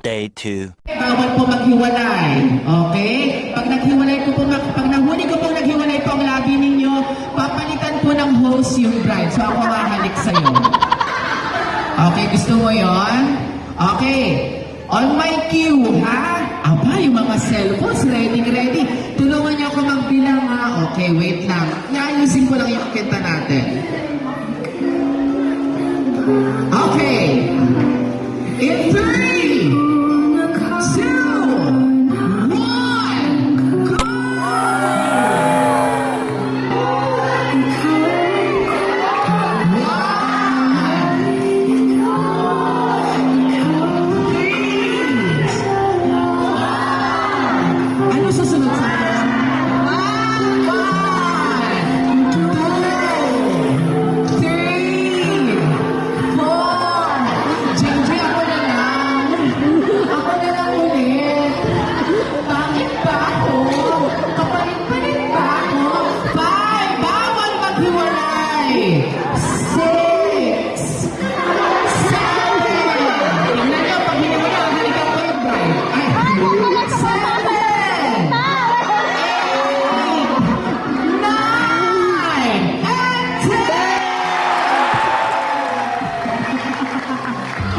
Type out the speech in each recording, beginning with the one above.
Day 2. Bawal po maghiwalay. Okay? Pag naghiwalay po, pag nahuli ko po naghiwalay po ang labi ninyo, papalitan po ng host yung bride. So ako hahalik sa'yo. Okay, gusto mo yon? Okay. On my cue, ha? Aba, yung mga cellphones, ready. Tulungan niyo ako magbilang, ha? Okay, wait lang. Naayusin ko lang yung kinta natin. Okay. In 3, 2, 1, go! Ano susunod sa akin? 1, 2, 3, 4. Jenji, ako na lang. Ako na lang ulit. Bakit ba ako? Kapalit-palit ba ako? 5, bawal maghiwalay. 6, 7. Tingnan niyo, pag hiniwala, halikan ko yung bride. Ay, 7, 8, 9, and 10.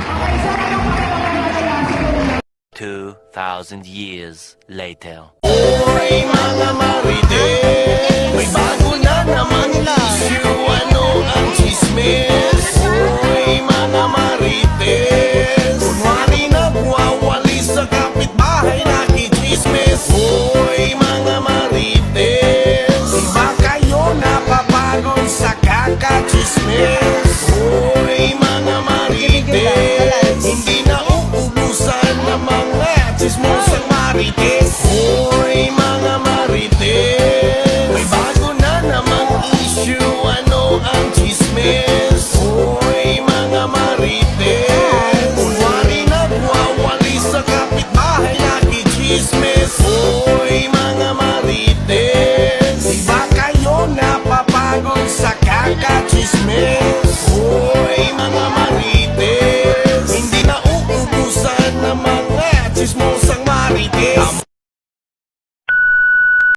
Okay, saan anong pakipagkakalasin? 2,000 years later. Hoy mga marites, may bago na naman issue. Ano ang chismis? Hoy mga marites, kunwari nagwawali sa kapitbahay nakichismis. Hoy mga marites, iba kayo napapagod sa kakachismis. Hoy mga marites, hindi na uubusan ng mga chismosang marites. Hoy mga marites, may bago na namang issue. Ano ang chismis? Hoy mga marites, kunwari nagwawali sa kapitbahay nakichismis. Hoy mga marites, iba kayo napapagod sa kakachismis.